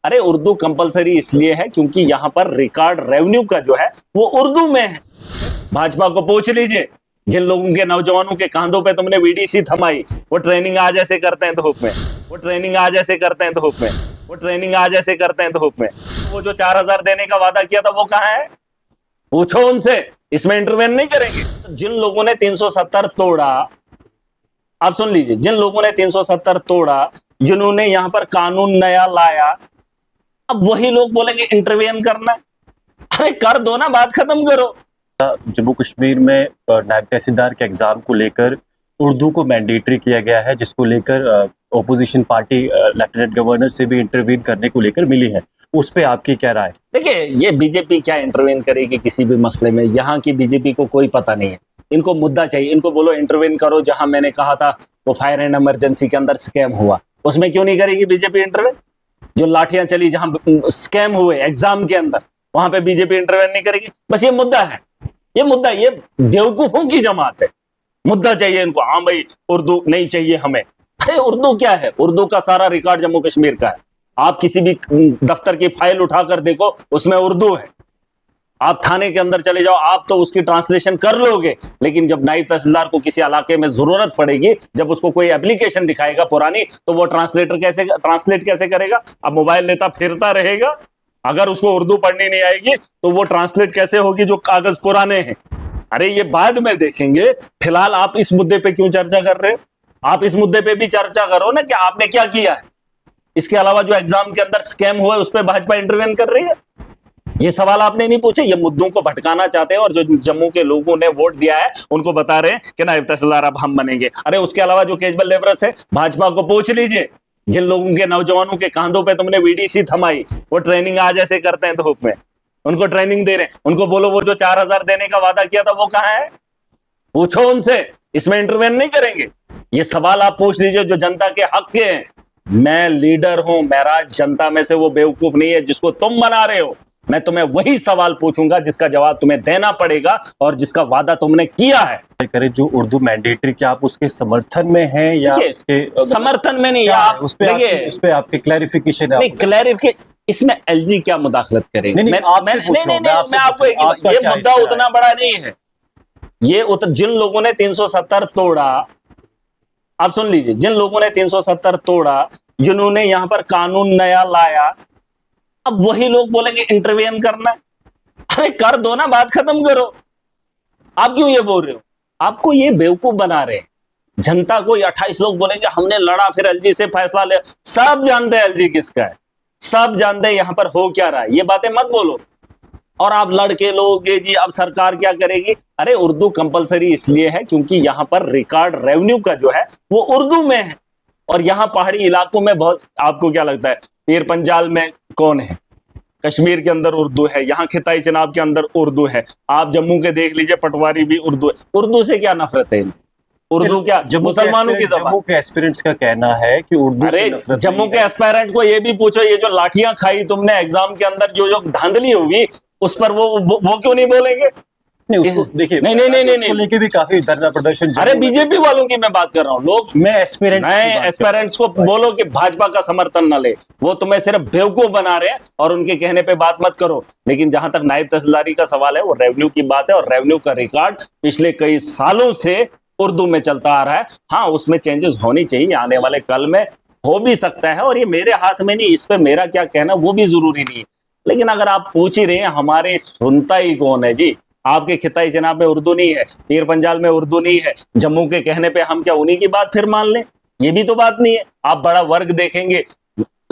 अरे उर्दू कंपलसरी इसलिए है क्योंकि यहाँ पर रिकॉर्ड रेवेन्यू का जो है वो उर्दू में है। भाजपा को पूछ लीजिए, जिन लोगों के नौजवानों के कांधों पे तुमने वीडीसी थमाई, वो ट्रेनिंग आज ऐसे करते हैं धूप में, वो ट्रेनिंग आज ऐसे करते हैं धूप में, वो ट्रेनिंग आज ऐसे करते हैं धूप में। वो जो 4,000 देने का वादा किया था वो कहाँ है? पूछो उनसे, इसमें इंटरवेन नहीं करेंगे। जिन लोगों ने 370 तोड़ा, आप सुन लीजिए, जिन लोगों ने 370 तोड़ा, जिन्होंने यहां पर कानून नया लाया, अब वही लोग बोलेंगे इंटरवेन करना है। अरे कर दो ना, बात खत्म करो। जम्मू कश्मीर में नायब तहसीलदार के एग्जाम को लेकर उर्दू को मैंडेटरी किया गया है, जिसको लेकर ओपोजिशन पार्टी लेफ्टिनेंट गवर्नर से भी इंटरवीन करने को लेकर मिली है। उस पे आपकी क्या राय? देखिए, ये बीजेपी क्या इंटरवेन करेगी किसी भी मसले में? यहाँ की बीजेपी को कोई पता नहीं है। इनको मुद्दा चाहिए, इनको बोलो इंटरवेन करो। जहां मैंने कहा था वो फायर एंड इमरजेंसी के अंदर स्कैम हुआ, उसमें क्यों नहीं करेगी बीजेपी इंटरवेन? जो लाठियां चली जहां स्कैम हुए एग्जाम के अंदर, वहां पे बीजेपी इंटरवेन नहीं करेगी। बस ये मुद्दा है, ये मुद्दा, ये बेवकूफों की जमात है। मुद्दा चाहिए इनको, हाँ भाई उर्दू नहीं चाहिए हमें। अरे उर्दू क्या है? उर्दू का सारा रिकॉर्ड जम्मू कश्मीर का है। आप किसी भी दफ्तर की फाइल उठाकर देखो, उसमें उर्दू है। आप थाने के अंदर चले जाओ, आप तो उसकी ट्रांसलेशन कर लोगे, लेकिन जब नायब तहसीलदार को किसी इलाके में जरूरत पड़ेगी, जब उसको कोई एप्लीकेशन दिखाएगा पुरानी, तो वो ट्रांसलेट कैसे करेगा? अब मोबाइल लेता फिरता रहेगा, अगर उसको उर्दू पढ़नी नहीं आएगी तो वो ट्रांसलेट कैसे होगी जो कागज पुराने हैं? अरे ये बाद में देखेंगे, फिलहाल आप इस मुद्दे पे क्यों चर्चा कर रहे हो? आप इस मुद्दे पे भी चर्चा करो ना कि आपने क्या किया है। इसके अलावा जो एग्जाम के अंदर स्कैम हुआ है उस पर भाजपा इंटरवेन कर रही है। ये सवाल आपने नहीं पूछे, ये मुद्दों को भटकाना चाहते हैं, और जो जम्मू के लोगों ने वोट दिया है उनको बता रहे हैं कि नायब तहसीलदार अब हम बनेंगे। अरे उसके अलावा जो कैजुअल लेबरर्स है, भाजपा को पूछ लीजिए, जिन लोगों के नौजवानों के कांधों पे तुमने वीडीसी थमाई, वो ट्रेनिंग आज ऐसे करते हैं धूप में, उनको ट्रेनिंग दे रहे हैं। उनको बोलो वो जो 4,000 देने का वादा किया था वो कहाँ है? पूछो उनसे, इसमें इंटरवेन नहीं करेंगे। ये सवाल आप पूछ लीजिए जो जनता के हक के हैं। मैं लीडर हूं, मेरा जनता में से वो बेवकूफ नहीं है जिसको तुम बना रहे हो। मैं तुम्हें वही सवाल पूछूंगा जिसका जवाब तुम्हें देना पड़ेगा और जिसका वादा तुमने किया है। करें जो उर्दू मैंडेटरी, क्या आप उसके समर्थन में हैं या उसके समर्थन में नहीं? आप उस पे आपके क्लेरिफिकेशन है? नहीं, क्लेरिफिकेशन इसमें एलजी क्या मुदाखलत करेंगे? मैं आपको ये मुद्दा उतना बड़ा नहीं है। ये जिन लोगों ने 370 तोड़ा, आप सुन लीजिए, जिन लोगों ने 370 तोड़ा, जिन्होंने यहां पर कानून नया लाया, अब वही लोग बोलेंगे इंटरवेन करना है। अरे कर दो ना, बात खत्म करो। आप क्यों ये बोल रहे हो? आपको ये बेवकूफ बना रहे हैं। जनता को 28 लोग बोलेंगे हमने लड़ा फिर एलजी से फैसला ले। सब जानते हैं एलजी किसका है, सब जानते हैं यहां पर हो क्या रहा है। ये बातें मत बोलो और आप लड़के लोगे जी अब सरकार क्या करेगी। अरे उर्दू कंपलसरी इसलिए है क्योंकि यहां पर रिकॉर्ड रेवेन्यू का जो है वो उर्दू में है। और यहां पहाड़ी इलाकों में बहुत, आपको क्या लगता है पीर पंजाल में कौन है? कश्मीर के अंदर उर्दू है, यहाँ खिताई चिनाब के अंदर उर्दू है, आप जम्मू के देख लीजिए पटवारी भी उर्दू है। उर्दू से क्या नफरत है? उर्दू क्या मुसलमानों की ज़बान? जम्मू के एस्पिरेंट्स का कहना है कि उर्दू। अरे जम्मू के एस्पायरेंट को ये भी पूछो, ये जो लाठियां खाई तुमने एग्जाम के अंदर, जो धांधली हुई, उस पर वो क्यों नहीं बोलेंगे? देखिए, नहीं लेके भी काफी धरना प्रदर्शन। अरे बीजेपी वालों की मैं बात कर रहा हूँ। लोग, मैं एस्पिरेंट्स को बोलो कि भाजपा का समर्थन न ले, वो तुम्हें सिर्फ बेवकूफ बना रहे हैं और उनके कहने पे बात मत करो। लेकिन जहां तक नायब तहसीलदारी का सवाल है, वो रेवेन्यू की बात है और रेवेन्यू का रिकॉर्ड पिछले कई सालों से उर्दू में चलता आ रहा है। हाँ, उसमें चेंजेस होनी चाहिए, आने वाले कल में हो भी सकता है, और ये मेरे हाथ में नहीं, इस पे मेरा क्या कहना वो भी जरूरी नहीं है। लेकिन अगर आप पूछ ही रहे हैं, हमारे सुनता ही कौन है जी? आपके खिताई जनाब में उर्दू नहीं है, पीर पंजाल में उर्दू नहीं है, जम्मू के कहने पे हम क्या उन्हीं की बात फिर मान लें? ये भी तो बात नहीं है। आप बड़ा वर्ग देखेंगे,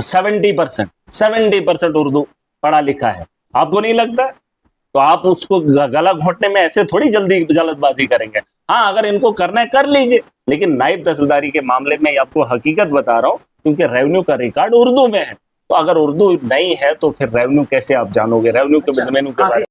70% उर्दू पढ़ा लिखा है, आपको नहीं लगता? तो आप उसको गला घोंटने में ऐसे थोड़ी जल्दबाजी करेंगे। हाँ, अगर इनको करना है कर लीजिए, लेकिन नायब तहसीलदारी के मामले में आपको हकीकत बता रहा हूँ, क्योंकि रेवेन्यू का रिकॉर्ड उर्दू में है। तो अगर उर्दू नहीं है तो फिर रेवेन्यू कैसे आप जानोगे? रेवेन्यू के